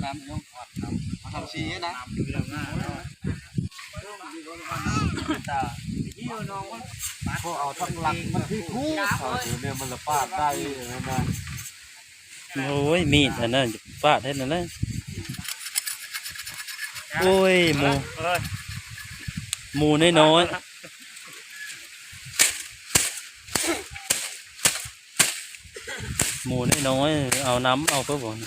น้ำต้องทอดน้ำมาทำชีนะพวกเอาทั้งหลังมันที่คู่เนี่ยมันละปาดได้นะโอ้ยมีดอันนั้นฟาดให้นั่นเลยโอ้ยหมูน้อยหมูน้อยเอาน้ำเอาเพื่อบ่น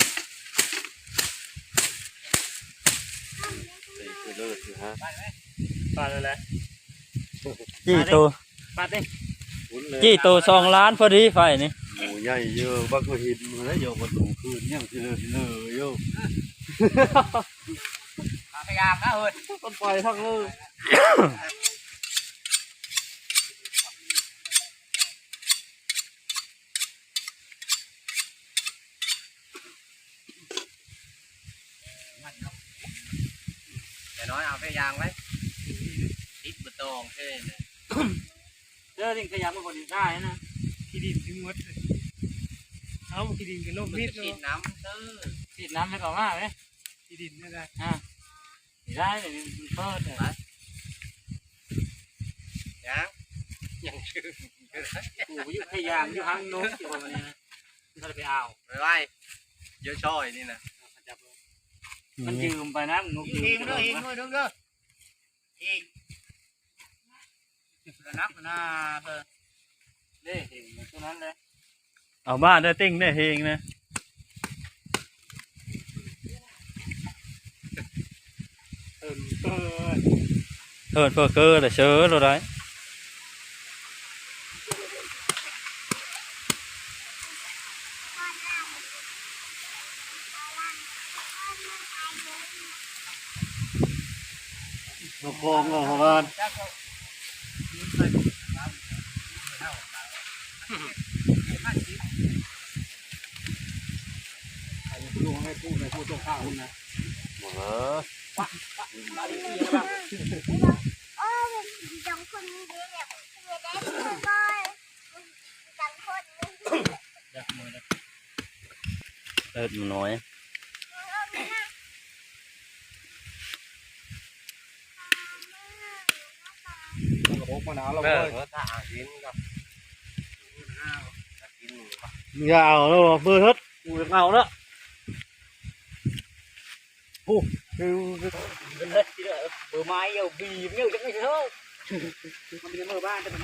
ปาดเลยแหละจี้ตัวจี้ตัว2 ล้านพอดีไฟนี่หมูใหญ่เยอะบางคนเห็นแล้วโยมันถูคืนยังที่เลยโยพยายามนะเฮ้ยต้นไฟทั้งเลยแต่น้อยเอาพยายามไว้ติดบะตองเท่เด้อดิ่งขยับมาบนดินได้นะที่ดินถึงวัดเอาที่ดินกันลมพิษฉีดน้ำฉีดน้ำให้ก่อนมากเลยที่ดินไม่ได้ได้เลยมันเปิดเลยยังชื่อกูอยู่พยายามอยู่ห้างโน้นอยู่ประมาณนี้นะถ้าไปเอาไปไว้เยอะช่อยนี่นะมันยืมไปนะนุ๊กยืมด้วยด้วยอีกนับนะเธอเด้เองตัวนั้นเลยเอาบ้านได้ติ้งได้เฮงนะเฮิร์นเฟอร์เกอร์แต่เชื้อrồi đấy nó khom rồi hả bạnลูกให้พูดในพูดตรงข้าวคุณนะโอ้จังคนนี้เนี่ยคือได้คือบ่อยจังคนมันน้อยโอ้มะนาวเราเลยถ้าหากินกับอย่าเอาแล้วเบื่อhếtกูเอาแล้วโอ้คือเป็นเล็ดที่เบอร์ไม้เอาบีบเนี่ยจังไงเถอะมันเป็นเบอร์บ้านแต่มัน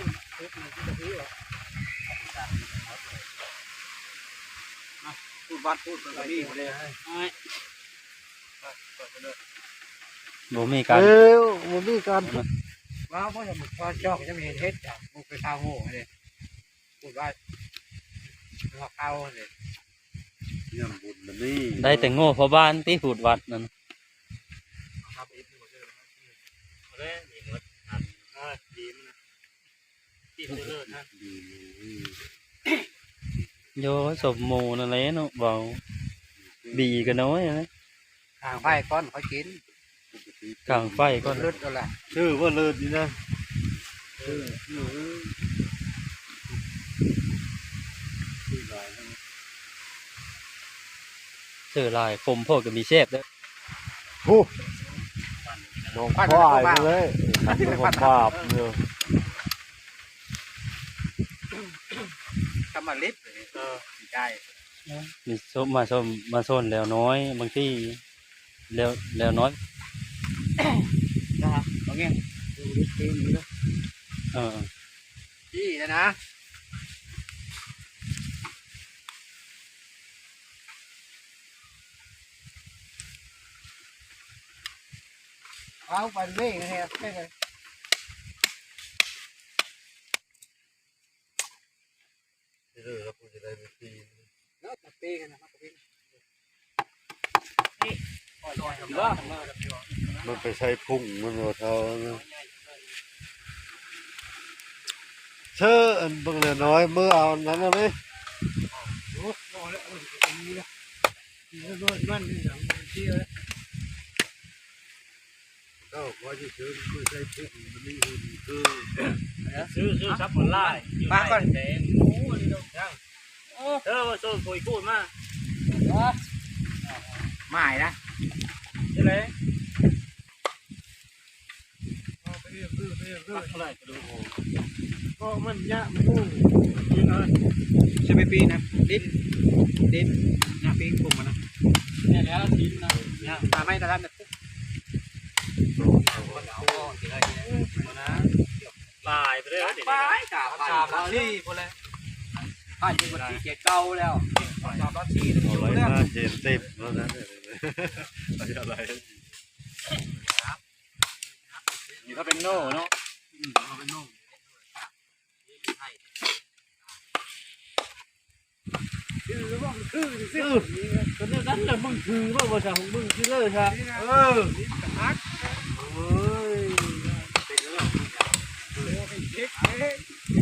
พูดวัดพูดแบบนี้เลยบ่มีการบ่มีการว้าวเพราะอย่างมันก็ชอบจะมีเฮ็ดจ้ะมันไปข้าวโง่เลยพูดว่าหัวข้าวเลยยังบุญมันนี่ได้แต่โง่พอบ้านที่หูดวัดนั่นโยสมโมนั่นแหละเนาะเบาบีกันน้อยนะกลางไฟก้อนเขากินกลางไฟก้อนเลือดอะไรชื่อว่าเลือดนี่นะเสือลายคมพวกก็มีเชฟด้วยโอ้โดนควายเลยทำเป็นบาปเนี่ยทำมาลิฟต์ใช่มีส้มมาส้นแล้วน้อยบางที่แล้วน้อยนะครับตรงนี้ที่นะเอาไปเร่งนะฮะไม่เลยเราควรจะได้ไปตีแล้วตัดตีกันนะครับมันไปใช้พุ่งมันหัวเท้าเชื่ออันบางเรือน้อยเมื่อเอานั้นนะมั้ยก็ว่าจะซื้อไม่ใช่พุ่งมันนี่หุ่นซื้อซับผลไล่มาก่อนเต็มโอ้ดีดอกมาโซ่คุยพูดมาหมายนะ เลยเท่าไหร่กระดูกก็มันยากมันงูใช่ไหมปีนะดิ้นเนี่ยปีปุ่มมันนะเนี่ยแล้วทิ้งนะเนี่ยมาไม่ได้นะลายไปเลยลายกาบลัชชี่หมดเลยผ่านที่คนที่เกียเก่าแล้วกาบลัชชี่ เอาเลยนะ70แล้วนะอะไร อยู่ถ้าเป็นโน่เนาะเป็นโน่คือตอนนั้นแหละมึงคือว่าภาษาของมึงคือเลยใช่โอ้ยเป็นเรื่อง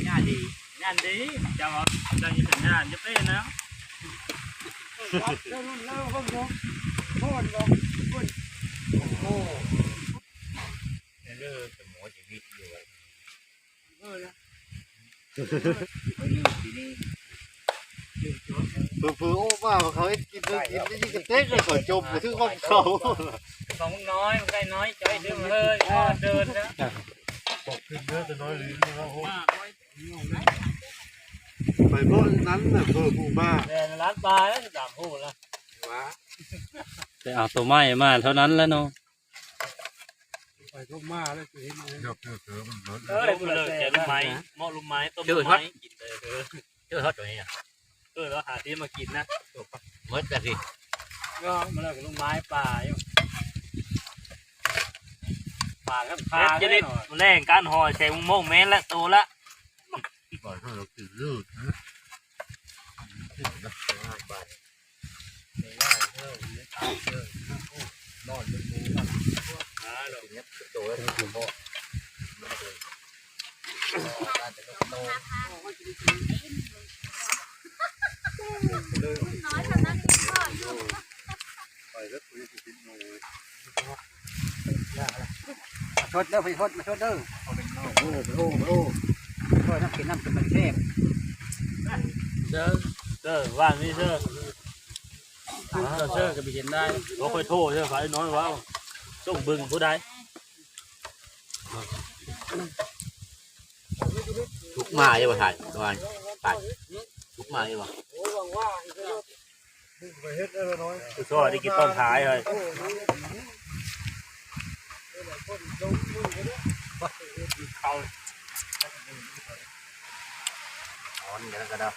งานดีจะว่าจะยิ่งเป็นงานจะเป็นนะเผื่อโอ้ว่าเขาให้กินได้ยิ่งกระเต๊กเลยเขาจมไปถึงห้องเขา ของน้อยมันได้น้อยใจเดินเลยเดินนะ บอกขึ้นเยอะจะน้อยหรือนะโอ้ไปเพราะนั้นน่ะเพิ่มผู้มาก เดินร้านปลาแล้วสามหูแล้ว ว้า ไปเอาตัวไม้มาเท่านั้นแล้วเนาะ ไปก็มาแล้วจะเห็นเดี๋ยวมันลด ลูกเลยแกลูกไม้หม้อลูกไม้ต้มลูกไม้กินเลยเจอทอดตัวนี้อ่ะแล้วหาที่มากินนะเมื่อแต่สิก็มาเลิกลูกไม้ป่าอยู่ป่าครับป่าจะเล่นแรงการห่อใส่โม่งแม่ละตัวละ ปล่อยให้เราติดลืดนะนอนเป็นมูนตัวนี้คือโม่ น้อยทำนั้นก่อน ไปแล้วคุยกับพี่นู ชดเด้อไปชดมาชดเด้อโอ้ช่วยน้ำกินน้ำกินมันเทพเด้อว่างนี่เด้อเด้อก็ไปเห็นได้เราค่อยโทษเด้อฝ่ายน้อยว้าวส่งบึงผู้ใด ลุกมาใช่ป่ะถ่ายตอนถ่ายลุกมาใช่ป่ะ ไปเฮ็ดได้แล้วน้อย คือก็ได้กินต้นท้ายเลยเขา อ๋อนี่แล้วก็ได้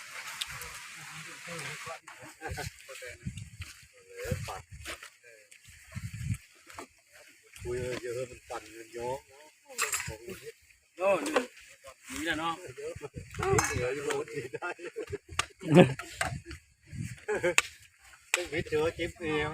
คุยเยอะมันปั่นเงินย้อม โน่นี่แหละเนาะ เหลืออยู่โลดได้ต้องวิทย์เจอจิ๊บเอง